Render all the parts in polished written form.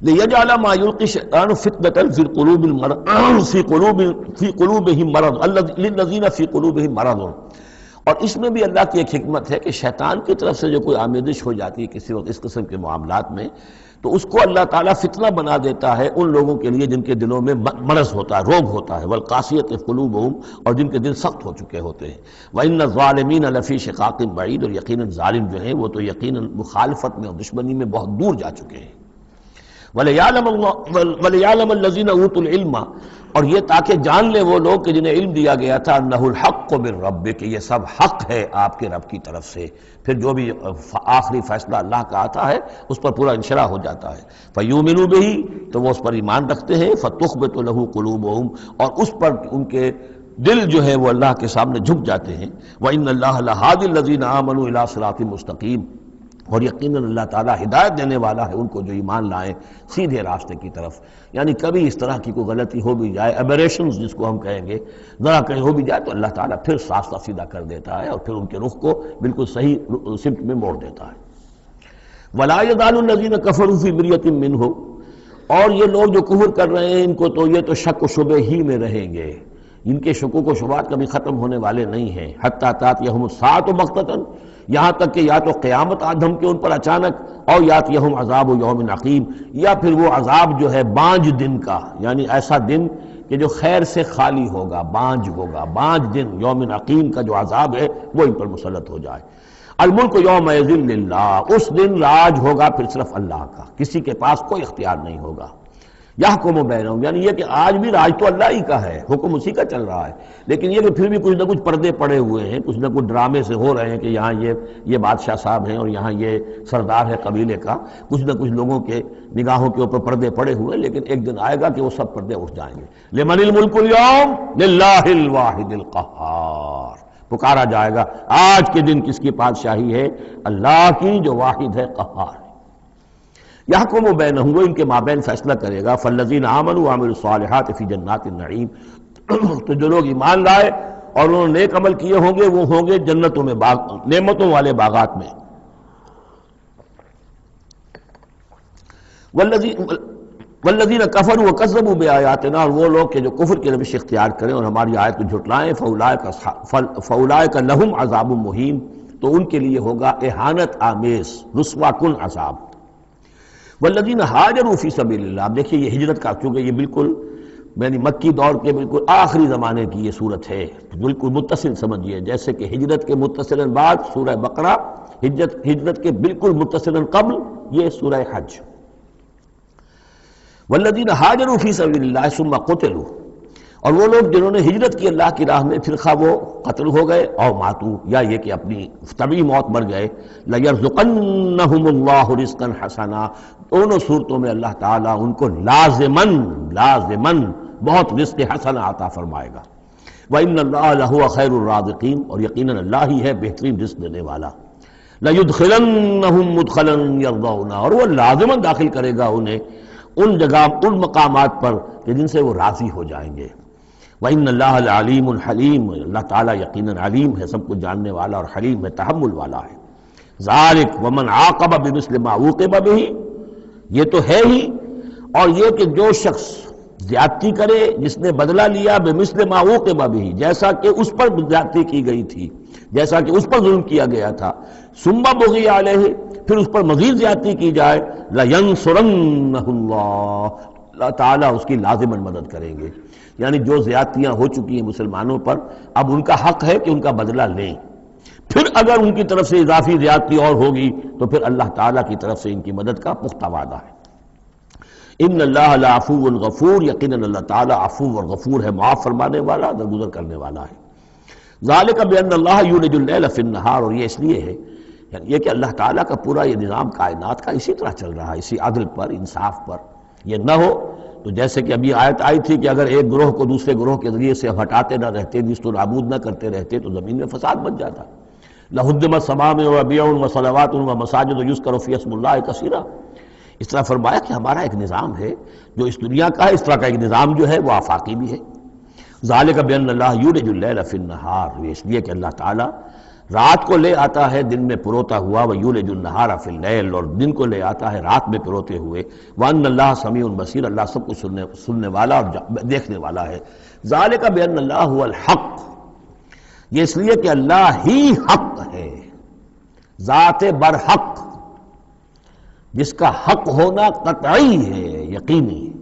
لِيَجْعَلَ مَا يُلْقِي الشَّيْطَانُ فِتْنَةً فِي قُلُوبِهِمْ مَرَضٌ لِلَّذِينَ فِي قُلُوبِهِمْ مَرَضٌ۔ اور اس میں بھی اللہ کی ایک حکمت ہے کہ شیطان کی طرف سے جو کوئی آمیزش ہو جاتی ہے کسی وقت اس قسم کے معاملات میں، تو اس کو اللہ تعالیٰ فتنہ بنا دیتا ہے ان لوگوں کے لیے جن کے دلوں میں مرض ہوتا ہے، روگ ہوتا ہے، وَالْقَاسِيَةِ قُلُوبُهُمْ، اور جن کے دل سخت ہو چکے ہوتے ہیں۔ وَإِنَّ الظَّالِمِينَ لَفِي شِقَاقٍ بَعِيدٍ، اور یقیناً ظالم جو ہیں وہ تو یقیناً مخالفت میں اور دشمنی میں بہت دور جا چکے ہیں۔ وَلِيَعْلَمَ الَّذِينَ أُوتُوا الْعِلْمَ، اور یہ تاکہ جان لے وہ لوگ کہ جنہیں علم دیا گیا تھا، أَنَّهُ الْحَقُّ مِن رَّبِّكَ، کہ یہ سب حق ہے آپ کے رب کی طرف سے۔ پھر جو بھی آخری فیصلہ اللہ کا آتا ہے اس پر پورا انشراح ہو جاتا ہے۔ فَيُؤْمِنُوا بِهِ، تو وہ اس پر ایمان رکھتے ہیں، فَتُخْبِتُ لَهُ قُلُوبُهُمْ، اور اس پر ان کے دل جو ہے وہ اللہ کے سامنے جھک جاتے ہیں۔ وَإِنَّ اللَّهَ لَهَادِ الَّذِينَ آمَنُوا إِلَىٰ صِرَاطٍ مُسْتَقِيمٍ، اور یقیناً اللہ تعالیٰ ہدایت دینے والا ہے ان کو جو ایمان لائیں سیدھے راستے کی طرف۔ یعنی کبھی اس طرح کی کوئی غلطی ہو بھی جائے، ایبریشنز جس کو ہم کہیں گے، ذرا کہیں ہو بھی جائے تو اللہ تعالیٰ پھر راستہ سیدھا کر دیتا ہے اور پھر ان کے رخ کو بالکل صحیح سمت میں موڑ دیتا ہے۔ وَلَا يَزَالُ الَّذِينَ كَفَرُوا فِي مِرْيَةٍ مِّنْهُ، اور یہ لوگ جو کفر کر رہے ہیں ان کو تو یہ تو شک و شبہ ہی میں رہیں گے، ان کے شکوک و شبہات کبھی ختم ہونے والے نہیں ہیں۔ حتیٰ تأتیہم الساعۃ بغتۃ، یہاں تک کہ یا تو قیامت آ دھمکے ان پر اچانک، اور یاتیہم عذاب یوم عقیم، یا پھر وہ عذاب جو ہے بانج دن کا، یعنی ایسا دن کہ جو خیر سے خالی ہوگا، بانج ہوگا، بانج دن، یوم عقیم کا جو عذاب ہے وہ ان پر مسلط ہو جائے۔ الملک یومئذ للہ، اس دن راج ہوگا پھر صرف اللہ کا، کسی کے پاس کوئی اختیار نہیں ہوگا۔ یحکم بینہم، یعنی یہ کہ آج بھی راج تو اللہ ہی کا ہے، حکم اسی کا چل رہا ہے، لیکن یہ کہ پھر بھی کچھ نہ کچھ پردے پڑے ہوئے ہیں، کچھ نہ کچھ ڈرامے سے ہو رہے ہیں کہ یہاں یہ بادشاہ صاحب ہیں اور یہاں یہ سردار ہے قبیلے کا، کچھ نہ کچھ لوگوں کے نگاہوں کے اوپر پردے پڑے ہوئے ہیں، لیکن ایک دن آئے گا کہ وہ سب پردے اٹھ جائیں گے۔ لمن الملک اليوم للہ الواحد القہار، پکارا جائے گا آج کے دن کس کی بادشاہی ہے؟ اللہ کی جو واحد ہے، قہار ہے۔ یحکم بینہم، وہ ان کے مابین فیصلہ کرے گا۔ فالذین آمنوا وعملوا الصالحات فی جنات النعیم، تو جو لوگ ایمان لائے اور انہوں نے نیک عمل کیے ہوں گے وہ ہوں گے جنتوں میں، نعمتوں والے باغات میں۔ والذین کفروا وکذبوا بآیاتنا، اور وہ لوگ کہ جو کفر کی روش اختیار کریں اور ہماری آیت کو جھٹلائیں، فاولئک لہم عذاب مہین، تو ان کے لیے ہوگا اہانت آمیز، رسوا کن عذاب۔ والذین ہاجروا فی سبیل اللہ، اب دیکھیے یہ ہجرت کا، چونکہ یہ بالکل یعنی مکی دور کے بالکل آخری زمانے کی یہ صورت ہے، بالکل متصل سمجھیے، جیسے کہ ہجرت کے متصلاً بعد سورہ بقرہ، ہجرت کے بالکل متصلاً قبل یہ سورہ حج۔ والذین ہاجروا فی سبیل اللہ ثم قتلوا، اور وہ لوگ جنہوں نے ہجرت کی اللہ کی راہ میں، پھر خواہ وہ قتل ہو گئے اور ماتو، یا یہ کہ اپنی طبعی موت مر گئے، لَيَرْزُقَنَّهُمُ اللَّهُ رِزْقًا حَسَنًا، دونوں صورتوں میں اللہ تعالیٰ ان کو لازماً بہت رزق حسن عطا فرمائے گا۔ وَإِنَّ اللَّهَ لَهُوَ خَيْرُ الرَّازِقِينَ، اور یقیناً اللہ ہی ہے بہترین رزق دینے والا۔ لَيُدْخِلَنَّهُمْ مُدْخَلًا يَرْضَوْنَ، اور وہ لازماً داخل کرے گا انہیں ان جگہ، ان مقامات پر کہ جن سے وہ راضی ہو جائیں گے۔ وَإِنَّ اللَّهَ لَعَلِيمٌ حَلِيمٌ، اللہ تعالیٰ یقیناً علیم ہے، سب کچھ جاننے والا، اور حلیم ہے، تحمل والا ہے۔ ذَلِكَ وَمَنْ عَاقَبَ بِمِثْلِ مَا عُوقِبَ بِهِ، یہ تو ہے ہی، اور یہ کہ جو شخص زیادتی کرے، جس نے بدلہ لیا بِمِثْلِ مَا عُوقِبَ بِهِ، جیسا کہ اس پر زیادتی کی گئی تھی، جیسا کہ اس پر ظلم کیا گیا تھا، ثُمَّ بُغِيَ عَلَيْهِ، پھر اس پر مزید زیادتی کی جائے، لَيَنْصُرَنَّهُ اللَّهُ، اللہ تعالیٰ اس کی لازماً مدد کریں گے۔ یعنی جو زیادتیاں ہو چکی ہیں مسلمانوں پر، اب ان کا حق ہے کہ ان کا بدلہ لیں، پھر اگر ان کی طرف سے اضافی زیادتی اور ہوگی تو پھر اللہ تعالیٰ کی طرف سے ان کی مدد کا پختہ وعدہ ہے۔ ان اللہ لعفو غفور، یقیناً اللہ تعالیٰ عفو اور غفور ہے، معاف فرمانے والا، درگزر کرنے والا ہے۔ ذالک بان اللہ یولج اللیل فی النہار، اور یہ اس لیے ہے یعنی یہ کہ اللہ تعالیٰ کا پورا یہ نظام کائنات کا اسی طرح چل رہا ہے، اسی عدل پر، انصاف پر۔ یہ نہ ہو تو جیسے کہ ابھی آیت آئی تھی کہ اگر ایک گروہ کو دوسرے گروہ کے ذریعے سے ہٹاتے نہ رہتے، جس کو نابود نہ کرتے رہتے، تو زمین میں فساد بچ جاتا۔ لَهُدِّمَتْ صَوَامِعُ وَبِيَعٌ وَصَلَوَاتٌ وَمَسَاجِدُ يُذْكَرُ فِيهَا اسْمُ اللَّهِ كَثِيرًا، اس طرح فرمایا کہ ہمارا ایک نظام ہے جو اس دنیا کا ہے، اس طرح کا ایک نظام جو ہے وہ آفاقی بھی ہے۔ ذَلِكَ بِأَنَّ اللَّهَ يُولِجُ اللَّيْلَ فِي النَّهَارِ، یہ اس لیے کہ اللہ تعالیٰ رات کو لے آتا ہے دن میں پروتا ہوا، وَيُولِجُ النَّهَارَ فِي اللَّيْلِ، اور دن کو لے آتا ہے رات میں پروتے ہوئے، وَأَنَّ اللَّهَ سَمِيعٌ بَصِيرٌ، اللہ سب کچھ سننے والا اور دیکھنے والا ہے۔ ذَلِكَ بِأَنَّ اللَّهَ هُوَ الْحَقُّ، یہ اس لیے کہ اللہ ہی حق ہے، ذات برحق، جس کا حق ہونا قطعی ہے، یقینی ہے۔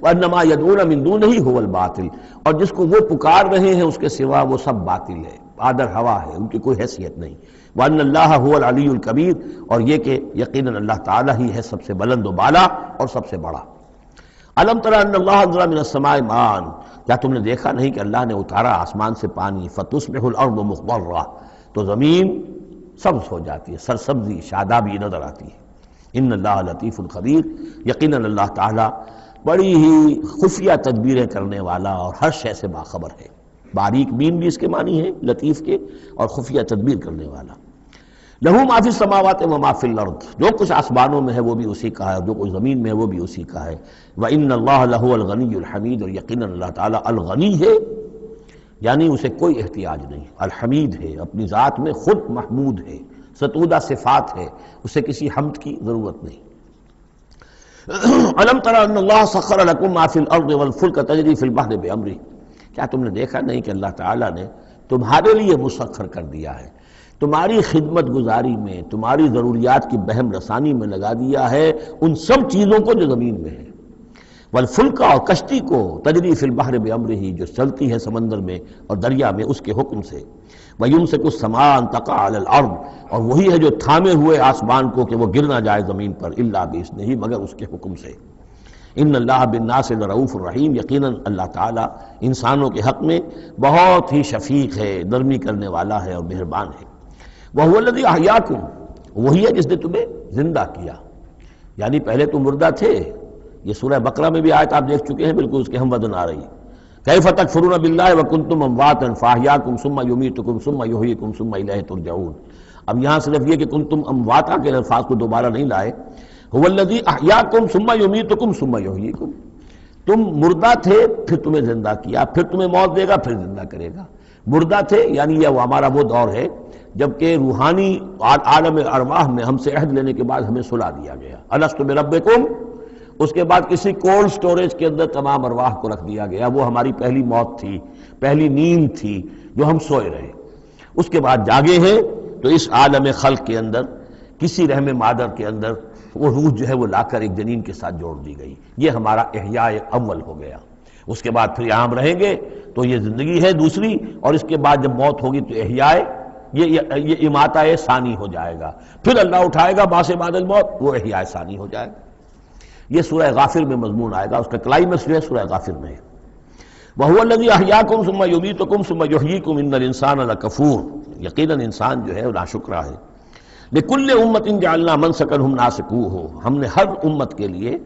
وَأَنَّ مَا يَدْعُونَ مِن دُونِهِ هُوَ الْبَاطِلُ، اور جس کو وہ پکار رہے ہیں اس کے سوا وہ سب باطل ہے، آدر ہوا ہے، ان کی کوئی حیثیت نہیں۔ وَأَنَّ اللَّهَ هُوَ الْعَلِيُّ الْكَبِيرُ، اور یہ کہ یقیناً اللہ تعالیٰ ہی ہے سب سے بلند و بالا اور سب سے بڑا۔ أَلَمْ تَرَ أَنَّ اللَّهَ أَنزَلَ مِنَ السَّمَاءِ مَاءً، کیا تم نے دیکھا نہیں کہ اللہ نے اتارا آسمان سے پانی، فَتُصْبِحُ الْأَرْضُ مُخْضَرَّةً، تو زمین سبز ہو جاتی ہے، سرسبزی شادابی نظر آتی ہے۔ ان اللہ لطیف الخبیر، یقیناً اللہ تعالیٰ بڑی ہی خفیہ تدبیریں کرنے والا اور ہر شے سے باخبر ہے۔ باریک بین بھی اس کے معنی ہے لطیف کے، اور خفیہ تدبیر کرنے والا۔ لہو ما فی السماوات و ما فی الارض، جو کچھ آسمانوں میں ہے وہ بھی اسی کا ہے، اور جو کچھ زمین میں ہے وہ بھی اسی کا ہے۔ وان اللہ لہو الغنی الحمید، اور یقیناً اللہ تعالیٰ الغنی ہے، یعنی اسے کوئی احتیاج نہیں، الحمید ہے، اپنی ذات میں خود محمود ہے، ستودہ صفات ہے، اسے کسی حمد کی ضرورت نہیں۔ الم تر ان اللہ سخر لکم ما فی الارض والفلک تجری فی البحر بامرہ، کیا تم نے دیکھا نہیں کہ اللہ تعالیٰ نے تمہارے لیے مسخر کر دیا ہے، تمہاری خدمت گزاری میں، تمہاری ضروریات کی بہم رسانی میں لگا دیا ہے ان سب چیزوں کو جو زمین میں ہے، والفلک، اور کشتی کو، تجری فی البحر بامرہ، جو چلتی ہے سمندر میں اور دریا میں اس کے حکم سے، وَيُمْسِكُ السَّمَاءَ أَن تَقَعَ عَلَى الْأَرْضِ، اور وہی ہے جو تھامے ہوئے آسمان کو کہ وہ گر نہ جائے زمین پر، إِلَّا بِإِذْنِهِ، مگر اس کے حکم سے۔ ان اللہ بالناس لرؤوف الرحیم، یقیناً اللہ تعالیٰ انسانوں کے حق میں بہت ہی شفیق ہے، نرمی کرنے والا ہے اور مہربان ہے۔ وَهُوَ الَّذِي أَحْيَاكُمْ، وہی ہے جس نے تمہیں زندہ کیا، یعنی پہلے تم مردہ تھے۔ یہ سورہ بقرہ میں بھی آیت آپ دیکھ چکے ہیں، بالکل اس کے ہم وزن آ رہی ہے۔ کیف تکفرون باللہ وکنتم امواتا فاحیاکم ثم یمیتکم ثم یحییکم ثم الیہ ترجعون۔ اب یہاں صرف یہ کہ کنتم امواتا کے الفاظ کو دوبارہ نہیں لائے، هو الذی احیاکم ثم یمیتکم ثم یحییکم، تم مردہ تھے پھر تمہیں زندہ کیا، پھر تمہیں موت دے گا، پھر زندہ کرے گا۔ مردہ تھے یعنی یہ ہمارا وہ دور ہے جبکہ روحانی عالم ارواح میں ہم سے عہد لینے کے بعد ہمیں سلا دیا گیا، الست بربکم، اس کے بعد کسی کولڈ سٹوریج کے اندر تمام ارواح کو رکھ دیا گیا، وہ ہماری پہلی موت تھی، پہلی نیند تھی جو ہم سوئے رہے۔ اس کے بعد جاگے ہیں تو اس عالم خلق کے اندر کسی رحم مادر کے اندر وہ روح جو ہے وہ لا کر ایک جنین کے ساتھ جوڑ دی گئی، یہ ہمارا احیاء اول ہو گیا۔ اس کے بعد پھر یہاں ہم رہیں گے تو یہ زندگی ہے دوسری، اور اس کے بعد جب موت ہوگی تو احیاء یہ اماتہ ثانی ہو جائے گا، پھر اللہ اٹھائے گا بعد بعد الموت، وہ احیاء ثانی ہو جائے گا۔ یہ سورہ غافر میں مضمون آئے گا، اس کا کلائمیکس جو ہے سورہ غافر میں ہے۔ وَهُوَ الَّذِي أَحْيَاكُمْ ثُمَّ يُمِيتُكُمْ ثُمَّ يُحْيِيكُمْ إِنَّ الْإِنسَانَ لَكَفُورٌ، یقیناً انسان جو ہے وہ ناشکرا ہے۔ لِكُلِّ أُمَّةٍ جَعَلْنَا مَنْسَكًا هُمْ نَاسِكُوهُ، ہم نے ہر امت کے لیے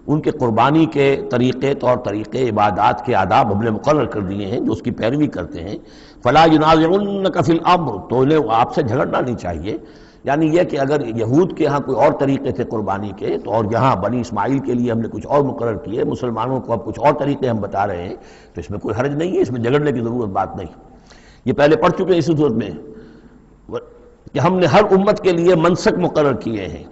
ان کے قربانی کے طریقے، طور طریقے، عبادات کے آداب ہم نے مقرر کر دیے ہیں جو اس کی پیروی کرتے ہیں۔ فَلَا يُنَازِعُنَّكَ فِي الْأَمْرِ، تو انہیں آپ سے جھگڑنا نہیں چاہیے، یعنی یہ کہ اگر یہود کے ہاں کوئی اور طریقے تھے قربانی کے تو، اور یہاں بنی اسماعیل کے لیے ہم نے کچھ اور مقرر کیے، مسلمانوں کو اب کچھ اور طریقے ہم بتا رہے ہیں، تو اس میں کوئی حرج نہیں ہے، اس میں جھگڑنے کی ضرورت بات نہیں۔ یہ پہلے پڑھ چکے ہیں اسی صورت میں کہ ہم نے ہر امت کے لیے منسک مقرر کیے ہیں۔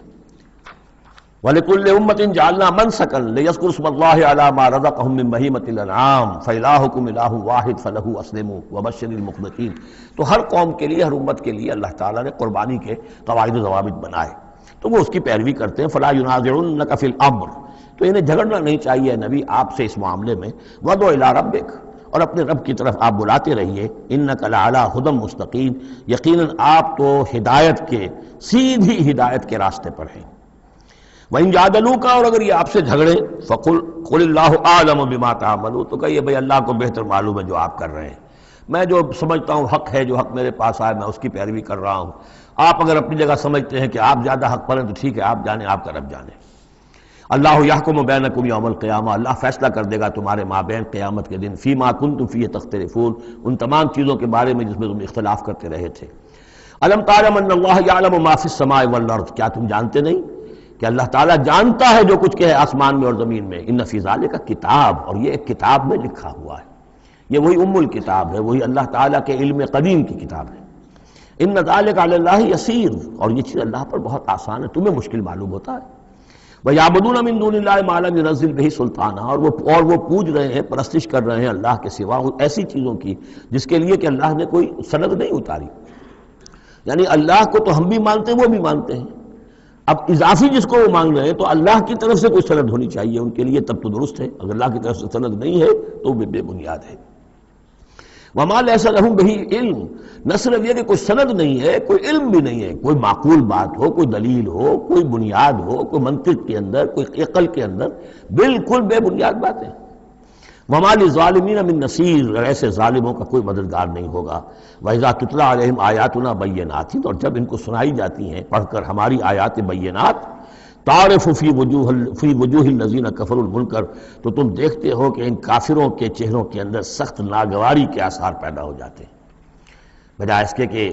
وَلِكُلِّ أُمَّةٍ جَعَلْنَا مَنْسَكًا لِيَذْكُرُوا اسْمَ اللَّهِ عَلَىٰ مَا رَزَقَهُم مِّن بَهِيمَةِ الْأَنْعَامِ فَإِلَٰهُكُمْ إِلَٰهٌ وَاحِدٌ فَلَهُ أَسْلِمُوا وَبَشِّرِ الْمُخْبِتِينَ، تو ہر قوم کے لیے، ہر امت کے لیے اللہ تعالیٰ نے قربانی کے قواعد و ضوابط بنائے، تو وہ اس کی پیروی کرتے ہیں۔ فَلَا يُنَازِعُنَّكَ فِي الْأَمْرِ، تو انہیں جھگڑنا نہیں چاہیے نبی آپ سے اس معاملے میں۔ وَادْعُ إِلَىٰ رَبِّكَ، اور اپنے رب کی طرف آپ بلاتے رہیے۔ إِنَّكَ لَعَلَىٰ هُدًى مُسْتَقِيمٍ، یقیناً آپ تو ہدایت کے، سیدھی ہدایت کے راستے پر ہیں۔ وَإِن جَادَلُوكَ، اور اگر یہ آپ سے جھگڑے، فَقُلِ اللَّهُ أَعْلَمُ بِمَا تَعْمَلُونَ، تو کہیے بھئی اللہ کو بہتر معلوم ہے جو آپ کر رہے ہیں، میں جو سمجھتا ہوں حق ہے، جو حق میرے پاس آئے میں اس کی پیروی کر رہا ہوں، آپ اگر اپنی جگہ سمجھتے ہیں کہ آپ زیادہ حق پر ہیں تو ٹھیک ہے، آپ جانیں، آپ کا رب جانے۔ اللہ یحکم بینکم یوم القیامہ، اللہ فیصلہ کر دے گا تمہارے مابین قیامت کے دن، فیما کنتم فیہ تختلفون، ان تمام چیزوں کے بارے میں جس میں تم اختلاف کرتے رہے تھے۔ الم تعلم ان اللہ یعلم ما فی السماء والارض، کیا تم جانتے نہیں کہ اللہ تعالیٰ جانتا ہے جو کچھ کہ ہے آسمان میں اور زمین میں۔ ان فی ذالک کتاب، اور یہ ایک کتاب میں لکھا ہوا ہے، یہ وہی ام الکتاب ہے، وہی اللہ تعالیٰ کے علم قدیم کی کتاب ہے۔ ان ذالک علی اللہ یسیر، اور یہ چیز اللہ پر بہت آسان ہے، تمہیں مشکل معلوم ہوتا ہے۔ وَيَعْبُدُونَ مِن دُونِ اللَّهِ مَا لَمْ يُنَزِّلْ بِهِ سُلْطَانًا، اور وہ پوج رہے ہیں، پرستش کر رہے ہیں اللہ کے سوا ایسی چیزوں کی جس کے لیے کہ اللہ نے کوئی سند نہیں اتاری۔ یعنی اللہ کو تو ہم بھی مانتے ہیں، وہ بھی مانتے ہیں، اب اضافی جس کو وہ مانگ رہے ہیں تو اللہ کی طرف سے کوئی سند ہونی چاہیے ان کے لیے، تب تو درست ہے، اگر اللہ کی طرف سے سند نہیں ہے تو وہ بے بنیاد ہے۔ وَمَا لَيْسَ لَهُم بِهِ علم، نہ صرف یہ کہ کوئی سند نہیں ہے، کوئی علم بھی نہیں ہے، کوئی معقول بات ہو، کوئی دلیل ہو، کوئی بنیاد ہو، کوئی منطق کے اندر، کوئی عقل کے اندر، بالکل بے بنیاد باتیں۔ وَمَا لِلظَّالِمِينَ مِن نَصِيرٍ، ایسے ظالموں کا کوئی مددگار نہیں ہوگا۔ وَإِذَا تُتْلَىٰ عَلَيْهِمْ آيَاتُنَا بَيِّنَاتٍ، اور جب ان کو سنائی جاتی ہیں پڑھ کر ہماری آیات بینات، تعرف فی وجوہ الذین کفروا المنکر، تو تم دیکھتے ہو کہ ان کافروں کے چہروں کے اندر سخت ناگواری کے آثار پیدا ہو جاتے ہیں، بجائے اس کے کہ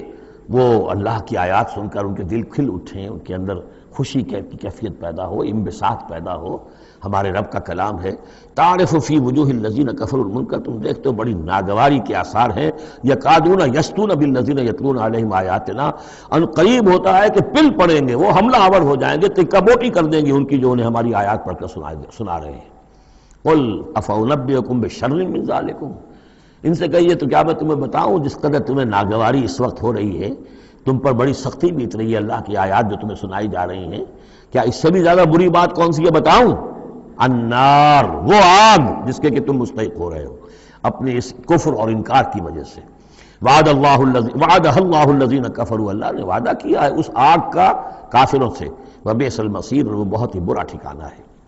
وہ اللہ کی آیات سن کر ان کے دل کھل اٹھیں، ان کے اندر خوشی کی کیفیت پیدا ہو، انبساط پیدا ہو۔ ہمارے رب کا کلام ہے، تعرف فی وجوہ الذین کفروا المنکر، تم دیکھتے ہو بڑی ناگواری کے آثار ہیں، یکادون یسطون بالذین یتلون علیہم آیاتنا، ان قریب ہوتا ہے کہ پل پڑیں گے، وہ حملہ آور ہو جائیں گے، تکہ موٹی کر دیں گے ان کی جو انہیں ہماری آیات پڑھ کر سنا رہے ہیں۔ قل افانبئکم بشر من ذالکم، ان سے کہیے تو کیا میں تمہیں بتاؤں جس قدر تمہیں ناگواری اس وقت ہو رہی ہے، تم پر بڑی سختی بیت رہی ہے اللہ کی آیات جو تمہیں سنائی جا رہی ہیں، کیا اس سے بھی زیادہ بری بات کون سی ہے بتاؤں؟ النار، وہ آگ جس کے کہ تم مستحق ہو رہے ہو اپنے اس کفر اور انکار کی وجہ سے۔ وعدہ اللہ الذین کفروا، اللہ نے وعدہ کیا ہے اس آگ کا کافروں سے، وبئس المصیر، اور وہ بہت ہی برا ٹھکانہ ہے۔